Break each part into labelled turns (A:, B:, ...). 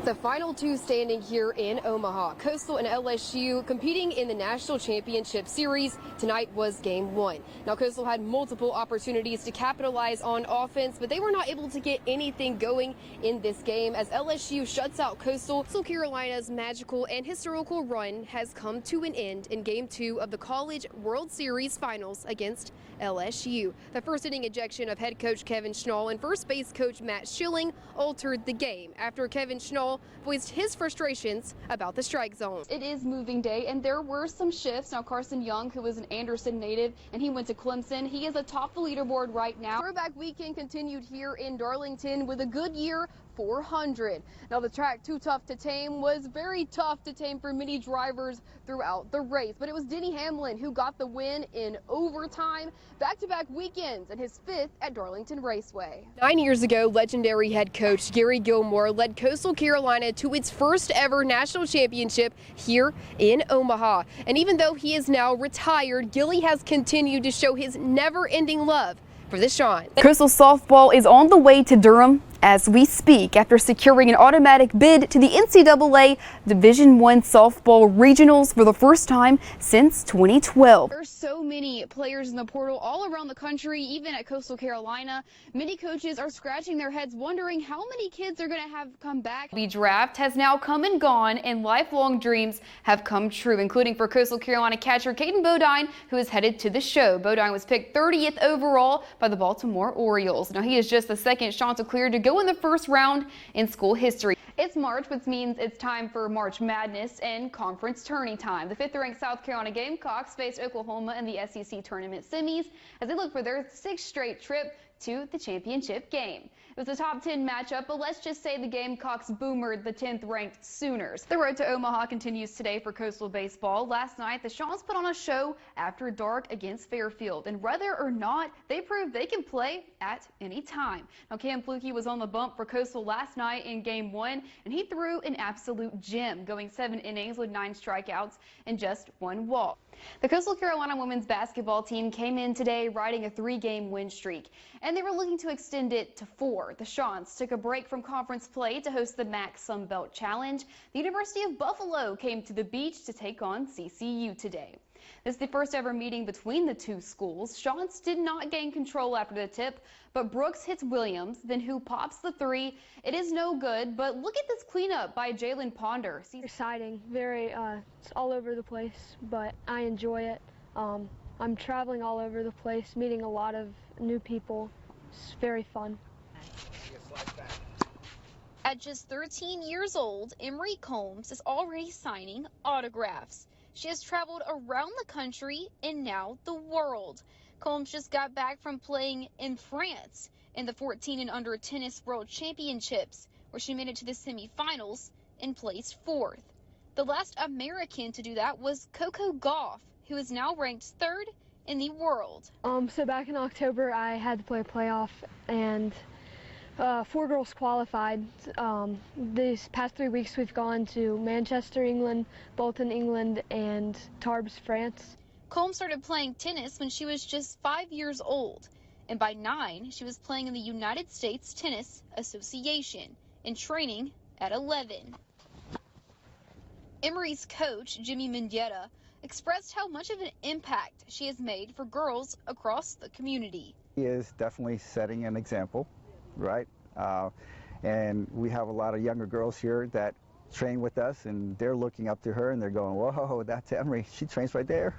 A: The final two standing here in Omaha. Coastal and LSU competing in the National Championship Series. Tonight was game one. Now, Coastal had multiple opportunities to capitalize on offense, but they were not able to get anything going in this game as LSU shuts out Coastal. Coastal Carolina's magical and historical run has come to an end in game two of the College World Series Finals against LSU. The first inning ejection of head coach Kevin Schnall and first base coach Matt Schilling altered the game after Kevin Schnall voiced his frustrations about the strike zone.
B: It is moving day, and there were some shifts. Now, Carson Young, who is an Anderson native, and he went to Clemson. He is atop the leaderboard right now. Throwback weekend continued here in Darlington with a Goodyear 400. Now, the track Too Tough to Tame was very tough to tame for many drivers throughout the race, but it was Denny Hamlin who got the win in overtime. Back-to-back weekends and his fifth at Darlington Raceway. 9 years ago, legendary head coach Gary Gilmore led Coastal Carolina to its first ever national championship here in Omaha. And even though he is now retired, Gilly has continued to show his never-ending love for the Shawns.
C: Coastal softball is on the way to Durham as we speak after securing an automatic bid to the NCAA Division I softball regionals for the first time since 2012.
B: There's so many players in the portal all around the country, even at Coastal Carolina. Many coaches are scratching their heads wondering how many kids are going to have come back.
C: The draft has now come and gone, and lifelong dreams have come true, including for Coastal Carolina catcher Caden Bodine, who is headed to the show. Bodine was picked 30th overall by the Baltimore Orioles. Now, he is just the second Shawns to clear to go in the first round in school history.
B: It's March, which means it's time for March Madness and conference tourney time. The fifth-ranked South Carolina Gamecocks face Oklahoma in the SEC tournament semis as they look for their sixth straight trip to the championship game. It was a top 10 matchup, but let's just say the Gamecocks boomered the 10th-ranked Sooners. The road to Omaha continues today for Coastal baseball. Last night, the Shawns put on a show after dark against Fairfield, and whether or not, they proved they can play at any time. Now, Cam Fluke was on the bump for Coastal last night in Game 1, and he threw an absolute gem, going 7 innings with 9 strikeouts and just 1 walk. The Coastal Carolina women's basketball team came in today riding a 3-game win streak, and they were looking to extend it to 4. The Shawns took a break from conference play to host the MAC Sun Belt Challenge. The University of Buffalo came to the beach to take on CCU today. This is the first ever meeting between the two schools. Shawns did not gain control after the tip, but Brooks hits Williams, then who pops the 3. It is no good, but look at this cleanup by Jalen Ponder.
D: Exciting, very, it's all over the place, but I enjoy it. I'm traveling all over the place, meeting a lot of new people. It's very fun.
B: At just 13 years old, Emery Combs is already signing autographs. She has traveled around the country and now the world. Combs just got back from playing in France in the 14 and under tennis world championships, where she made it to the semifinals and placed 4th. The last American to do that was Coco Gauff, who is now ranked 3rd in the world.
D: So back in October, I had to play a playoff, and 4 girls qualified. These past 3 weeks we've gone to Manchester, England, Bolton, England, and Tarbes, France.
B: Combs started playing tennis when she was just 5 years old, and by 9 she was playing in the United States Tennis Association and training at 11. Emery's coach, Jimmy Mendieta, expressed how much of an impact she has made for girls across the community.
E: He is definitely setting an example, right? And we have a lot of younger girls here that train with us, and they're looking up to her and they're going, whoa, that's Emery. She trains right there.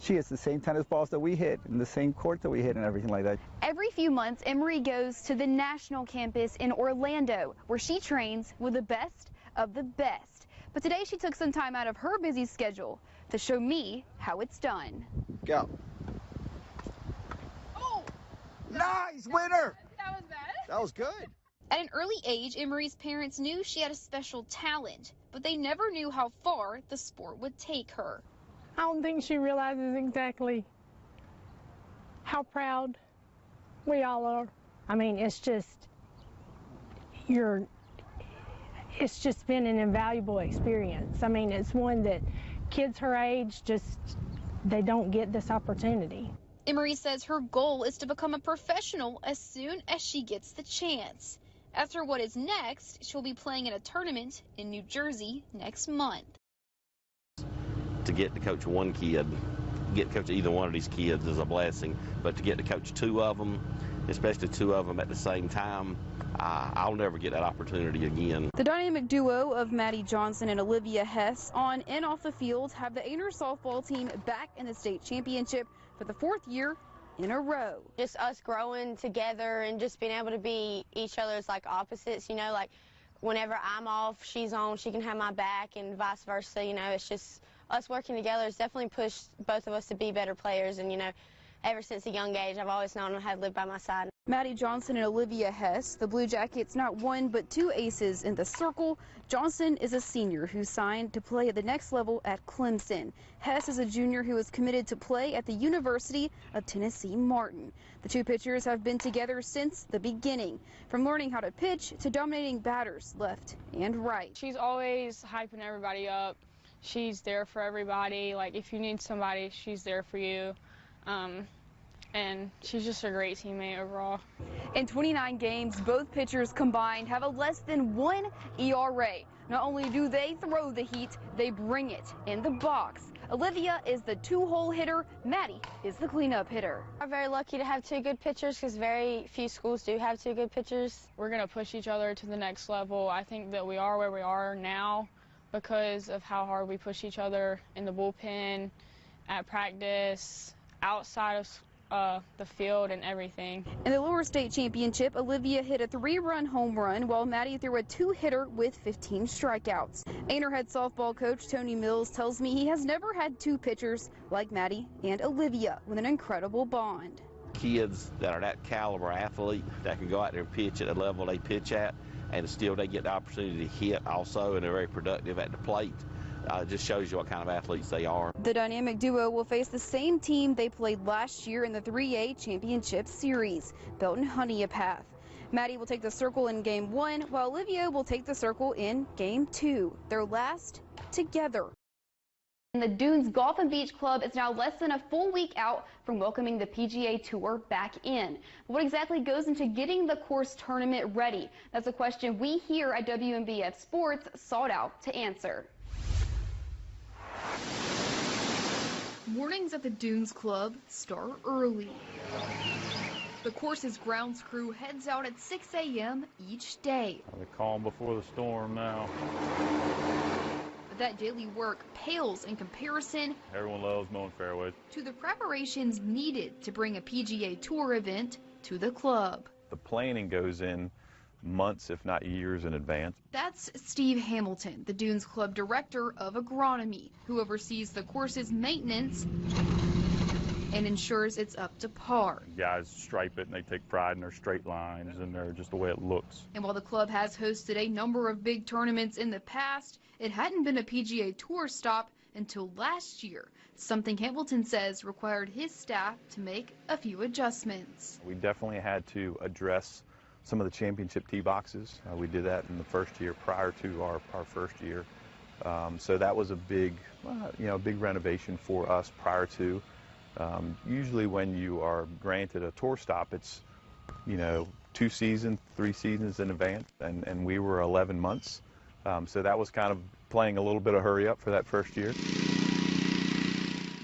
E: She hits the same tennis balls that we hit and the same court that we hit and everything like that.
B: Every few months, Emery goes to the national campus in Orlando, where she trains with the best of the best. But today she took some time out of her busy schedule to show me how it's done.
E: Go.
B: Oh!
E: Nice winner!
B: That was bad.
E: That was good.
B: At an early age, Emery's parents knew she had a special talent, but they never knew how far the sport would take her.
F: I don't think she realizes exactly how proud we all are. I mean, it's just been an invaluable experience. I mean, it's one that kids her age they don't get this opportunity.
B: Emery says her goal is to become a professional as soon as she gets the chance. As for what is next, she'll be playing in a tournament in New Jersey next month.
G: To get to coach one kid, get to coach either one of these kids is a blessing, but to get to coach two of them, especially two of them at the same time, I'll never get that opportunity again.
C: The dynamic duo of Maddie Johnson and Olivia Hess on and off the field have the Aner softball team back in the state championship for the 4th year in a row.
H: Just us growing together and just being able to be each other's like opposites, you know, like whenever I'm off, she's on, she can have my back and vice versa, you know. It's just us working together has definitely pushed both of us to be better players, and you know, ever since a young age, I've always known how to live by my side.
C: Maddie Johnson and Olivia Hess, the Blue Jackets, not one but two aces in the circle. Johnson is a senior who signed to play at the next level at Clemson. Hess is a junior who is committed to play at the University of Tennessee Martin. The two pitchers have been together since the beginning, from learning how to pitch to dominating batters left and right.
I: She's always hyping everybody up. She's there for everybody. Like, if you need somebody, she's there for you. And she's just a great teammate overall.
C: In 29 games, both pitchers combined have a less than 1 ERA. Not only do they throw the heat, they bring it in the box. Olivia is the two-hole hitter. Maddie is the cleanup hitter.
H: We're very lucky to have two good pitchers because very few schools do have two good pitchers.
I: We're going to push each other to the next level. I think that we are where we are now because of how hard we push each other in the bullpen, at practice, outside of the field and everything.
C: In the lower state championship, Olivia hit a 3-run home run while Maddie threw a 2-hitter with 15 strikeouts. Aner head softball coach Tony Mills tells me he has never had two pitchers like Maddie and Olivia with an incredible bond.
G: Kids that are that caliber athlete that can go out there and pitch at the level they pitch at, and still they get the opportunity to hit also, and they're very productive at the plate. It just shows you what kind of athletes they are.
C: The dynamic duo will face the same team they played last year in the 3A Championship Series, Belton Honeypath. Maddie will take the circle in Game 1, while Olivia will take the circle in Game 2, their last together. And the Dunes Golf and Beach Club is now less than a full week out from welcoming the PGA Tour back in. What exactly goes into getting the course tournament ready? That's a question we here at WNBF Sports sought out to answer. Mornings at the Dunes Club start early. The course's grounds crew heads out at 6 a.m. each day.
J: The calm before the storm now.
C: But that daily work pales in comparison
J: Everyone loves mowing fairways.
C: to the preparations needed to bring a PGA Tour event to the club.
J: The planning goes in months, if not years in advance.
C: That's Steve Hamilton, the Dunes Club Director of Agronomy, who oversees the course's maintenance and ensures it's up to par.
J: Guys stripe it and they take pride in their straight lines and they're just the way it looks.
C: And while the club has hosted a number of big tournaments in the past, it hadn't been a PGA Tour stop until last year, something Hamilton says required his staff to make a few adjustments.
J: We definitely had to address some of the championship tee boxes. We did that in the first year prior to our first year. So that was a big, big renovation for us prior to. Usually when you are granted a tour stop, it's, 2 seasons, 3 seasons in advance, and we were 11 months. So that was kind of playing a little bit of hurry up for that first year.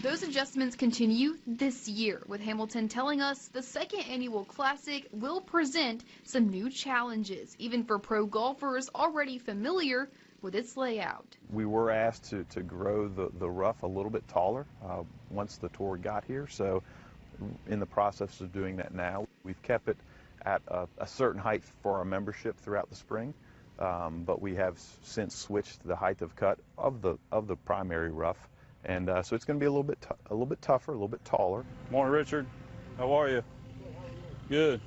C: Those adjustments continue this year, with Hamilton telling us the second annual Classic will present some new challenges, even for pro golfers already familiar with its layout. We
J: were asked to grow the rough a little bit taller once the tour got here, so in the process of doing that now. We've kept it at a certain height for our membership throughout the spring, but we have since switched the height of cut of the primary rough. And so it's going to be a little bit tougher, a little bit taller.
K: Morning, Richard. How are you? Good.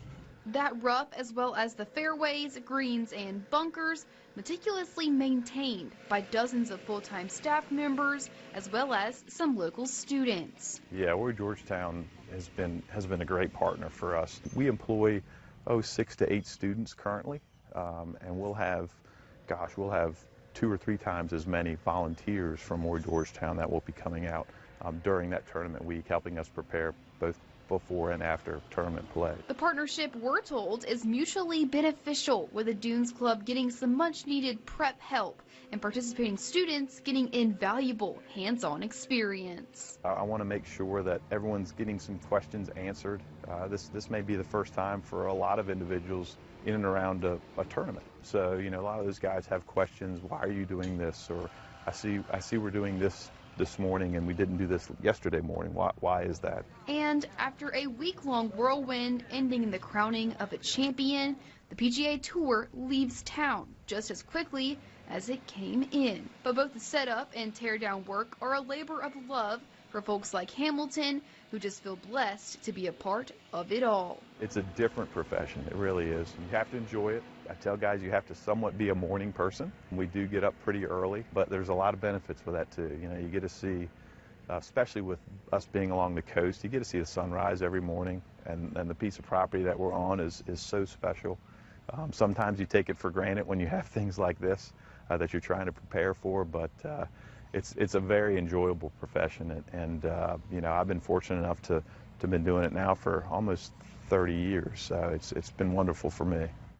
C: That rough, as well as the fairways, greens, and bunkers, meticulously maintained by dozens of full-time staff members, as well as some local students.
J: Yeah, Warrior Georgetown has been a great partner for us. We employ 6 to 8 students currently, and we'll have 2 or 3 times as many volunteers from Warrior Georgetown that will be coming out during that tournament week, helping us prepare both before and after tournament play.
C: The partnership, we're told, is mutually beneficial, with the Dunes Club getting some much-needed prep help and participating students getting invaluable hands-on experience.
J: I want to make sure that everyone's getting some questions answered. This may be the first time for a lot of individuals in and around a tournament. So, you know, a lot of those guys have questions. Why are you doing this? Or I see we're doing this morning and we didn't do this yesterday morning. Why is that?
C: And after a week-long whirlwind ending in the crowning of a champion, the PGA Tour leaves town just as quickly as it came in. But both the setup and teardown work are a labor of love for folks like Hamilton, who just feel blessed to be a part of it all.
J: It's a different profession. It really is. You have to enjoy it. I tell guys you have to somewhat be a morning person. We do get up pretty early, but there's a lot of benefits with that too. You know, you get to see, especially with us being along the coast, you get to see the sunrise every morning, and the piece of property that we're on is so special. Sometimes you take it for granted when you have things like this that you're trying to prepare for, but it's a very enjoyable profession, and you know, I've been fortunate enough to been doing it now for almost 30 years, so it's been wonderful for me.